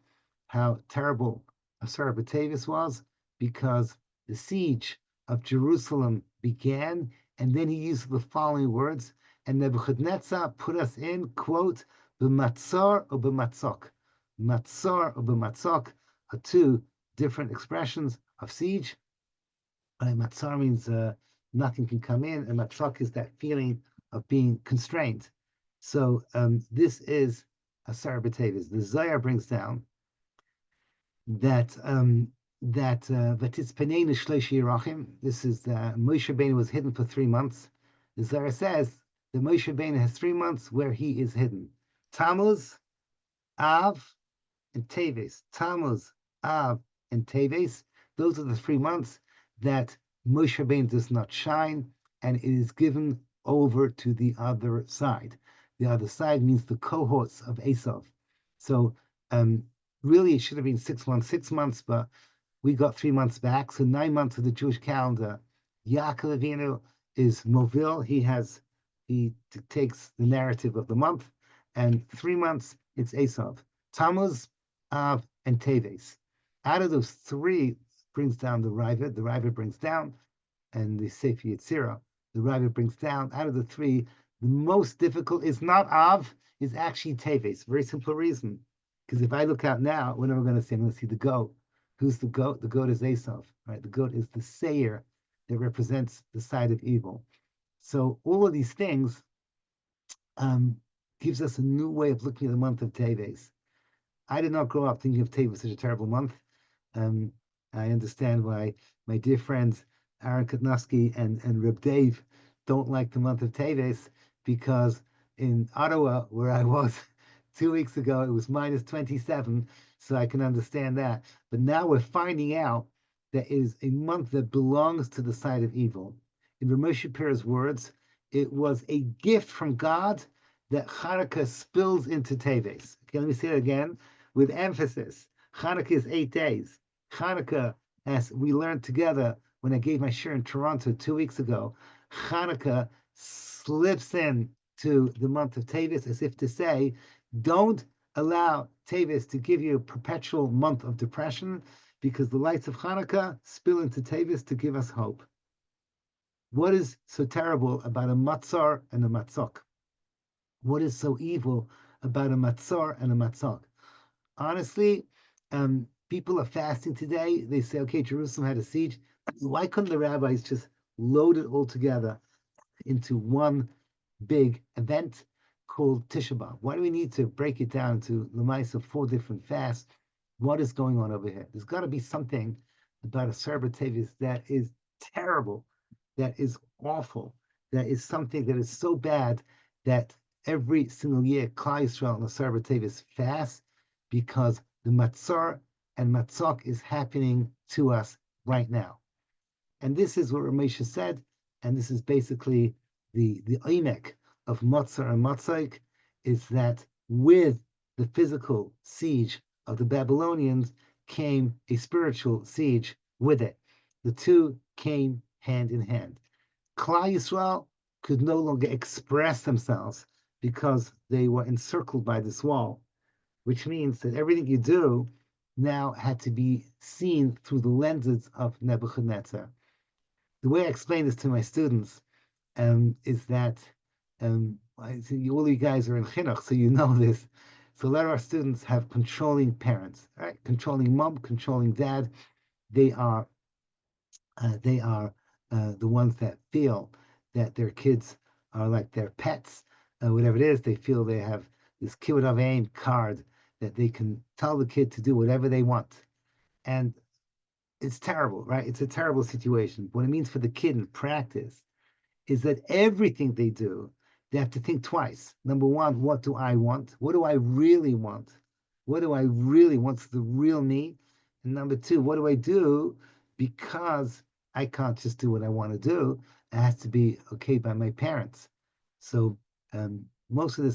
Speaker 1: how terrible ASARA BTEVES was because the siege of Jerusalem began, and then he used the following words, and Nebuchadnezzar put us in, quote, b'matzor or b'matzok. Matzor or b'matzok are two different expressions of siege. Matzor means nothing can come in, and matzok is that feeling of being constrained. So this is ASARA BTEVES. The Zohar brings down that Vatitzpenei Shloshi Yerachim. This is Moshe Rabbeinu was hidden for 3 months. The Zohar says that Moshe Rabbeinu has 3 months where he is hidden. Tammuz, Av, and Teves. Tammuz, Av, and Teves. Those are the 3 months that Moshe Rabbeinu does not shine, and it is given over to the other side. The other side means the cohorts of Esav. So really it should have been 6 months, but we got 3 months back. So 9 months of the Jewish calendar. Yaakov Avinu is Movil. He takes the narrative of the month, and 3 months it's Esav. Tammuz, Av, and Teves. Out of those 3 brings down the Ravid. The Ravid brings down, and the Sefer Yetzirah, the Ravid brings down. Out of the 3, the most difficult is not Av, is actually Teves. Very simple reason. Because if I look out now, what am I going to see? I'm going to see the goat. Who's the goat? The goat is Esav, right? The goat is the sayer that represents the side of evil. So all of these things gives us a new way of looking at the month of Teves. I did not grow up thinking of Teves as such a terrible month. I understand why my dear friends Aaron Kutnowski and Reb Dave don't like the month of Teves, because in Ottawa, where I was 2 weeks ago, it was minus 27, so I can understand that. But now we're finding out that it is a month that belongs to the side of evil. In Rav Shapira's words, it was a gift from God that Hanukkah spills into Teves. Okay, let me say it again with emphasis. Hanukkah is 8 days. Hanukkah, as we learned together when I gave my share in Toronto 2 weeks ago, Hanukkah slips in to the month of Teves as if to say, don't allow Teves to give you a perpetual month of depression, because the lights of Hanukkah spill into Teves to give us hope. What is so terrible about a matzar and a matzok? What is so evil about a matzar and a matzok? Honestly, people are fasting today. They say, okay, Jerusalem had a siege. Why couldn't the rabbis just load it all together into one big event called Tisha B'Av? Why do we need to break it down to Lemaisa 4 different fasts? What is going on over here? There's got to be something about ASARA BTEVES that is terrible, that is awful, that is something that is so bad that every single year Klal Yisrael and ASARA BTEVES fast, because the matzar and matzok is happening to us right now. And this is what Ramesha said, and this is basically the oimek of matzar and matzok, is that with the physical siege of the Babylonians came a spiritual siege with it. The two came hand in hand. Klal Yisrael could no longer express themselves because they were encircled by this wall, which means that everything you do now had to be seen through the lenses of Nebuchadnezzar. The way I explain this to my students is that all you guys are in chinuch, so you know this. So a lot of our students have controlling parents, right? Controlling mom, controlling dad. They are the ones that feel that their kids are like their pets, whatever it is. They feel they have this kibbut of aim card that they can tell the kid to do whatever they want, and it's terrible, right? It's a terrible situation. What it means for the kid in practice is that everything they do, they have to think twice. Number one, what do I want? What do I really want? What do I really want? What's the real me? And number two, what do I do? Because I can't just do what I want to do. It has to be okay by my parents. So most of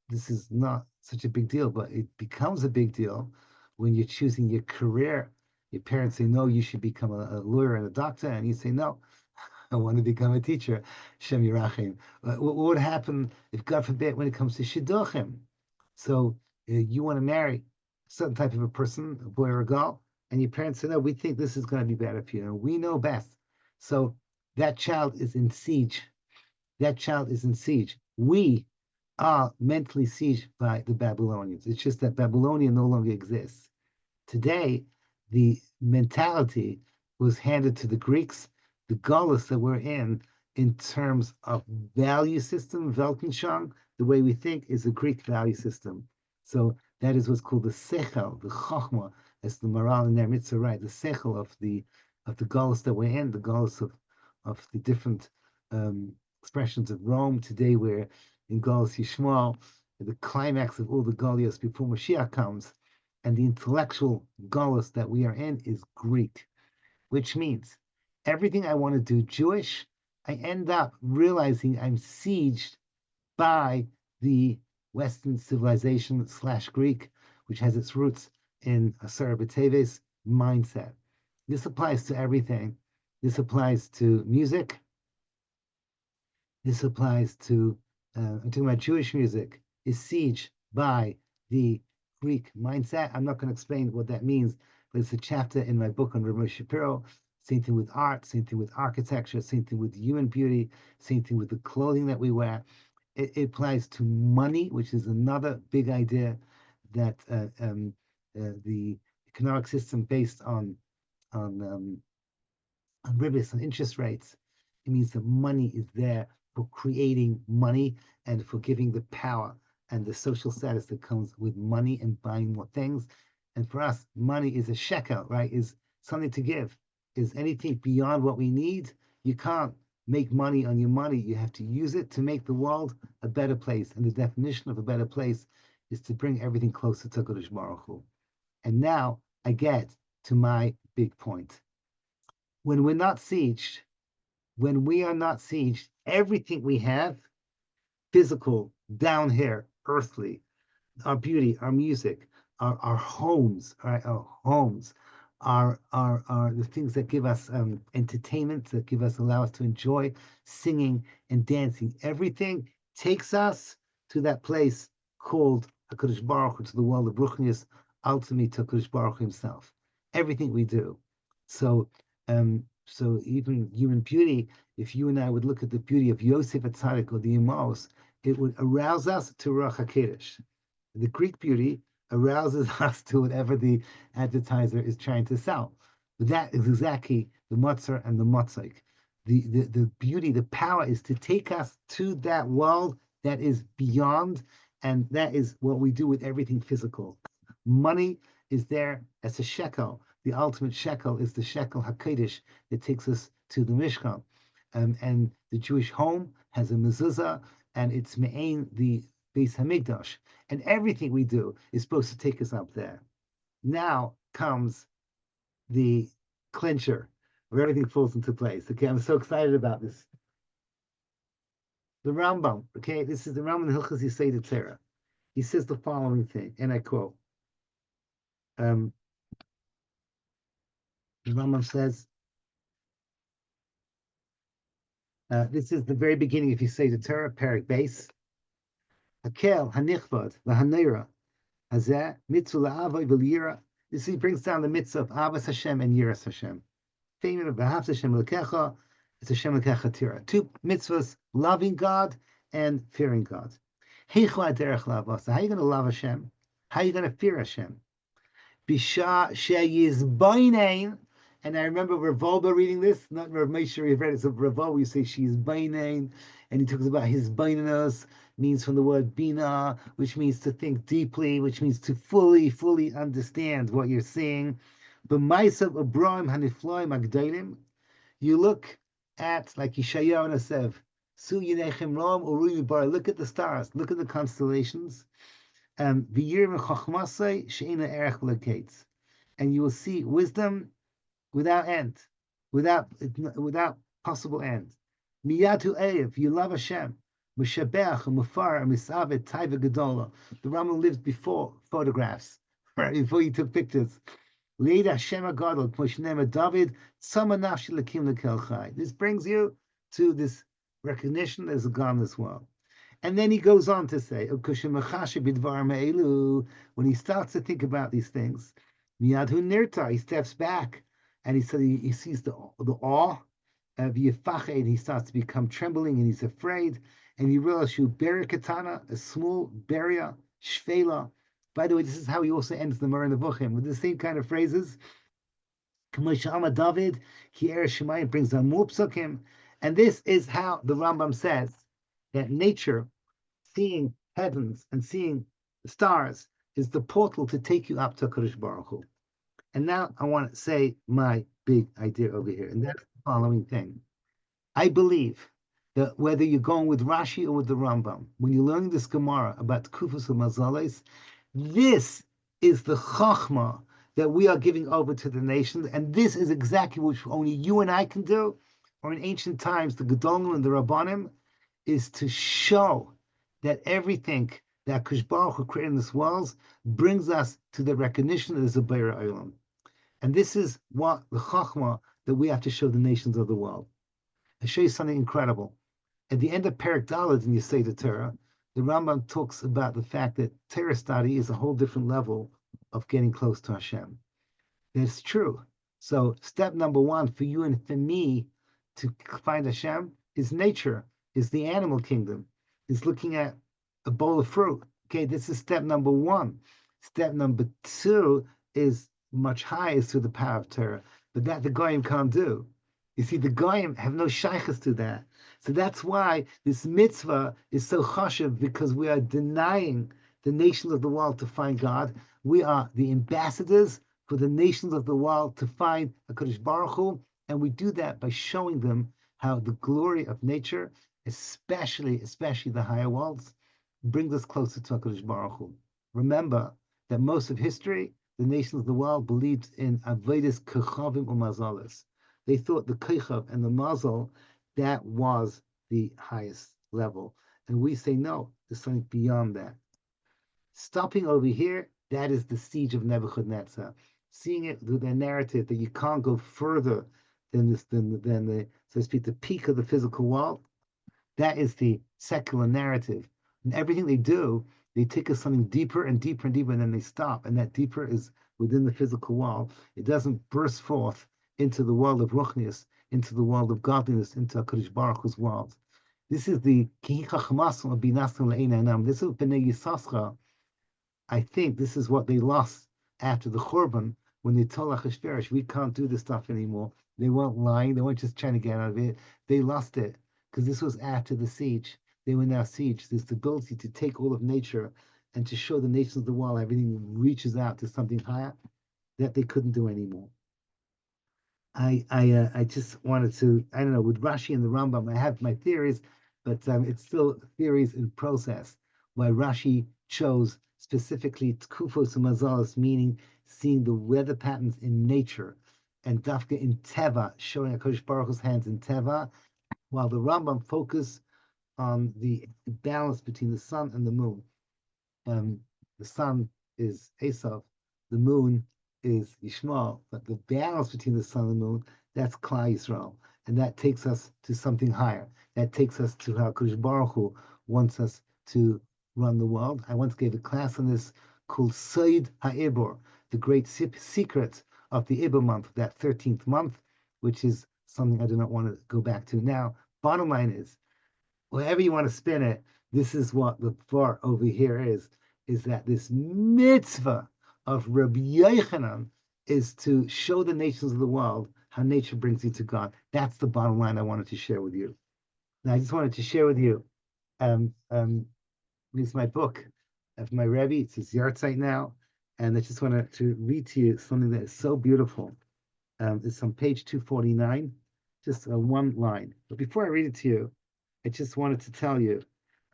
Speaker 1: this is not such a big deal, but it becomes a big deal when you're choosing your career. Your parents say, no, you should become a lawyer and a doctor. And you say, no, I want to become a teacher. Shem Yerachim. What would happen if, God forbid, when it comes to shidduchim? So you want to marry a certain type of a person, a boy or a girl, and your parents say, no, we think this is going to be better for you. And we know best. So that child is in siege. That child is in siege. We are mentally sieged by the Babylonians. It's just that Babylonia no longer exists. Today, the mentality was handed to the Greeks, the Gauls that we're in terms of value system, Weltanschauung, the way we think is a Greek value system. So that is what's called the seichel, the chokhmah, as the moral in their mitzvah, right? The seichel of the Gauls that we're in, the Gauls of the different expressions of Rome. Today we're in Gauls Yishmael, the climax of all the Gaulios before Mashiach comes, and the intellectual Gaulios that we are in is Greek, which means everything I want to do Jewish, I end up realizing I'm sieged by the Western civilization / Greek, which has its roots in ASARA BTEVES mindset. This applies to everything. This applies to music. This applies to, I'm talking about Jewish music, is sieged by the Greek mindset. I'm not going to explain what that means, but it's a chapter in my book on Rav SHAPIRA. Same thing with art, same thing with architecture, same thing with human beauty, same thing with the clothing that we wear. It applies to money, which is another big idea that the economic system based on ribis, on interest rates. It means that money is there for creating money and for giving the power and the social status that comes with money and buying more things. And for us, money is a shekel, right? Is something to give. Is anything beyond what we need? You can't make money on your money. You have to use it to make the world a better place. And the definition of a better place is to bring everything closer to Kodesh Baruch Hu. And now I get to my big point. When we're not sieged, when we are not sieged, everything we have, physical, down here, earthly, our beauty, our music, our homes, right? Our homes, are the things that give us entertainment, that allow us to enjoy singing and dancing. Everything takes us to that place called HaKadosh Baruch Hu, to the world of Ruchnius, ultimately to HaKadosh Baruch Hu himself. Everything we do. So even human beauty, if you and I would look at the beauty of Yosef Atzadik or the Emos, it would arouse us to Ruach HaKodesh. The Greek beauty arouses us to whatever the advertiser is trying to sell. But that is exactly the Motzar and the Motzik. The beauty, the power is to take us to that world that is beyond, and that is what we do with everything physical. Money is there as a shekel. The ultimate shekel is the shekel HaKodesh that takes us to the Mishkan. And the Jewish home has a mezuzah, and it's me'ain the Beis Hamikdash. And everything we do is supposed to take us up there. Now comes the clincher, where everything falls into place. Okay, I'm so excited about this. The Rambam, okay, this is the Rambam in Hilchos Yesod Torah. He says the following thing, and I quote. The Rambam says, this is the very beginning of Yesod Torah, Perek Beis. Hakel, hanichvad, v'hanera, hazeh, mitzvah la'avoy v'liyira. This he brings down the mitzvah of Avos Hashem and Yiras Hashem. Famous of V'ahavta Hashem L'kecha, it's Hashem L'kecha Tira. Two mitzvahs, loving God and fearing God. Heichla derech la'avasa. How are you going to love Hashem? How are you going to fear Hashem? Bisha sheyizbainain. And I remember Rav Volba reading this, not Rav Moshe, we've read it. So Rav Volba, you say she is bainain, and he talks about his bainas, means from the word bina, which means to think deeply, which means to fully understand what you're saying. But Ma'asav Abraham Hanifloim Agdalim, you look at, like Yeshayahu and Asev, Su Yinechem Rom Uru Bar, look at the stars, look at the constellations. And you will see wisdom without end, without possible end. Miyatu Eiv, you love Hashem. Mushabeach, Mufar, Misavet, Taiva Gedola. The Rambam lived before photographs, right? Before he took pictures. Leida Hashem Agadol, Poshnema David, Sama Nafshi Lakim Lekel Chai. This brings you to this recognition there's a God in this world. And then he goes on to say, when he starts to think about these things, he steps back and he said he sees the awe of Yifached, he starts to become trembling and he's afraid. And he realizes you beria katana, a small beria, shvela. By the way, this is how he also ends the Moreh Nevuchim with the same kind of phrases. David, brings down more psukim. And this is how the Rambam says that nature, seeing heavens and seeing the stars, is the portal to take you up to Kadosh Baruch Hu. And now I want to say my big idea over here, and that's the following thing. I believe that whether you're going with Rashi or with the Rambam, when you're learning this Gemara about Kufus and Mazales, this is the Chachma that we are giving over to the nations, and this is exactly what only you and I can do, or in ancient times, the Gedolim and the Rabbanim, is to show that everything that Kadosh Baruch Hu created in this world brings us to the recognition that there's a Be'er Olam. And this is what the Chachma that we have to show the nations of the world. I'll show you something incredible. At the end of Perek Daled in Yesod Torah, the Rambam talks about the fact that Torah study is a whole different level of getting close to Hashem. That's true. So step number one for you and for me to find Hashem is nature, is the animal kingdom, is looking at a bowl of fruit. Okay, this is step number one. Step number two is much higher, is through the power of Torah, but that the Goyim can't do. You see, the Goyim have no shaykhs to that. So that's why this mitzvah is so chashuv, because we are denying the nations of the world to find God. We are the ambassadors for the nations of the world to find HaKadosh Baruch Hu, and we do that by showing them how the glory of nature, especially the higher worlds, brings us closer to HaKadosh Baruch Hu. Remember that most of history, the nations of the world believed in Avodas Kechavim u'Mazalos. They thought the Kechav and the Mazal, that was the highest level. And we say, no, there's something beyond that. Stopping over here, that is the siege of Nebuchadnezzar. Seeing it through their narrative that you can't go further than this, than the, so to speak, the peak of the physical world. That is the secular narrative. And everything they do, they take us something deeper and deeper and deeper, and then they stop. And that deeper is within the physical world. It doesn't burst forth into the world of ruchnius, into the world of godliness, into HaKadosh Baruch Hu's world. This is the Ki Chachmasim of Binasim Le'einam. This is Bnei Yisachar. I think this is what they lost after the Churban, when they told Achashverosh, we can't do this stuff anymore. They weren't lying. They weren't just trying to get out of it. They lost it because this was after the siege. They were now siege. There's the ability to take all of nature and to show the nations of the world everything reaches out to something higher that they couldn't do anymore. I just wanted to, I don't know, with Rashi and the Rambam, I have my theories, but it's still theories in process. Why Rashi chose specifically Tkufos and Mazalas, meaning seeing the weather patterns in nature, and Dafka in Teva, showing HaKadosh Baruch Hu's hands in Teva, while the Rambam focused on the balance between the sun and the moon. The sun is Esav, the moon is Yishmael, but the balance between the sun and the moon, that's Klal Yisrael. And that takes us to something higher. That takes us to how HaKadosh Baruch Hu wants us to run the world. I once gave a class on this called Seige HaIbor, the great secret of the Ibor month, that 13th month, which is something I do not want to go back to now. Bottom line is, wherever you want to spin it, this is what the bar over here is that this mitzvah of Rav Yochanan is to show the nations of the world how nature brings you to God. That's the bottom line I wanted to share with you. Now, I just wanted to share with you, this is my book of my Rebbe. It's his YARZEIT now, and I just wanted to read to you something that is so beautiful. It's on page 249, just one line. But before I read it to you, I just wanted to tell you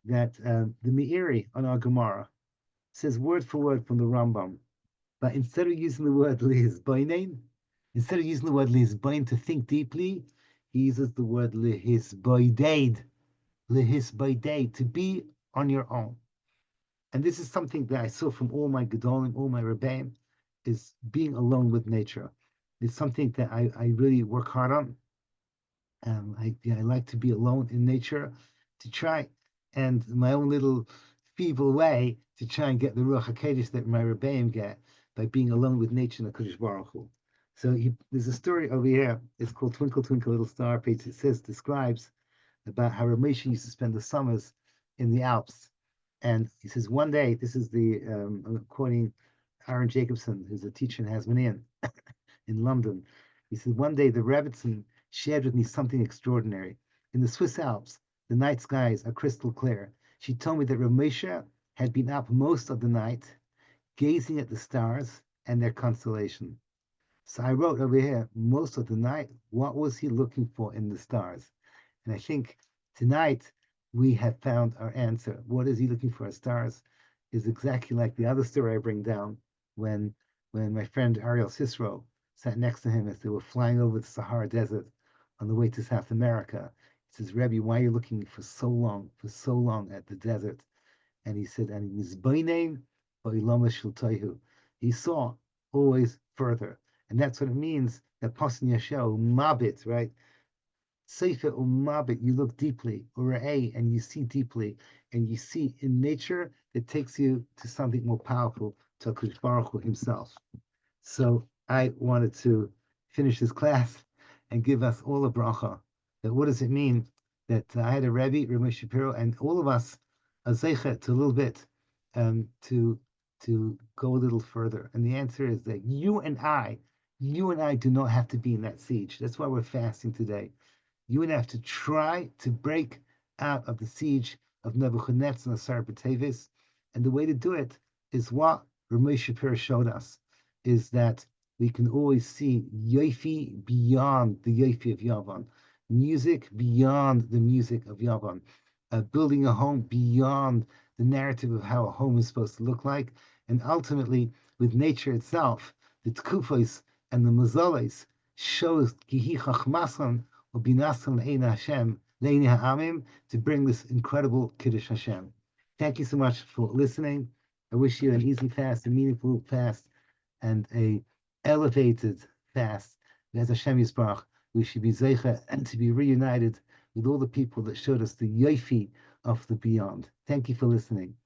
Speaker 1: that the Meiri on our Gemara says word for word from the Rambam, but instead of using the word lihizbainain, instead of using the word lihizbain to think deeply, he uses the word lihisbaidaid, to be on your own. And this is something that I saw from all my Gedolim, all my Rebbeim, is being alone with nature. It's something that I really work hard on. I like to be alone in nature, to try and my own little feeble way to try and get the Ruach HaKodesh that my Rebbeim get by being alone with nature and the Kodesh Baruch Hu. So there's a story over here. It's called Twinkle Twinkle Little Star. Page it describes about how Rav Moshe used to spend the summers in the Alps. And he says one day, this is I'm quoting Aaron Jacobson, who's a teacher in Hasmonean in London. He said one day the Rebbitzin shared with me something extraordinary. In the Swiss Alps, the night skies are crystal clear. She told me that Rav Moshe had been up most of the night, gazing at the stars and their constellation. So I wrote over here, most of the night, what was he looking for in the stars? And I think tonight we have found our answer. What is he looking for? Stars is exactly like the other story I bring down when my friend Ariel Cicero sat next to him as they were flying over the Sahara Desert on the way to South America. He says, Rebbe, why are you looking for so long at the desert? And he said, and he saw always further. And that's what it means that Pasan Yashel, Mabit, right? Sefer Umabit, you look deeply, or and you see deeply, and you see in nature that takes you to something more powerful, to HaKadosh Baruch Hu himself. So I wanted to finish this class and give us all a bracha. That what does it mean that I had a Rebbe, Rabbi Shapiro, and all of us a zeichet to a little bit to go a little further. And the answer is that you and I do not have to be in that siege. That's why we're fasting today. You would have to try to break out of the siege of Nebuchadnezzar and ASARA BTEVES. And the way to do it is what Ramesh Shapira showed us, is that we can always see Yofi beyond the Yofi of Yavan, music beyond the music of Yavan, building a home beyond the narrative of how a home is supposed to look like, and ultimately with nature itself, the Tkufos and the Mazoles shows Gihi Chachmasan Hashem to bring this incredible Kiddush Hashem. Thank you so much for listening. I wish you an easy fast, a meaningful fast, and a elevated fast. As Hashem Yisbarach, we should be zeicha and to be reunited with all the people that showed us the yofi of the beyond. Thank you for listening.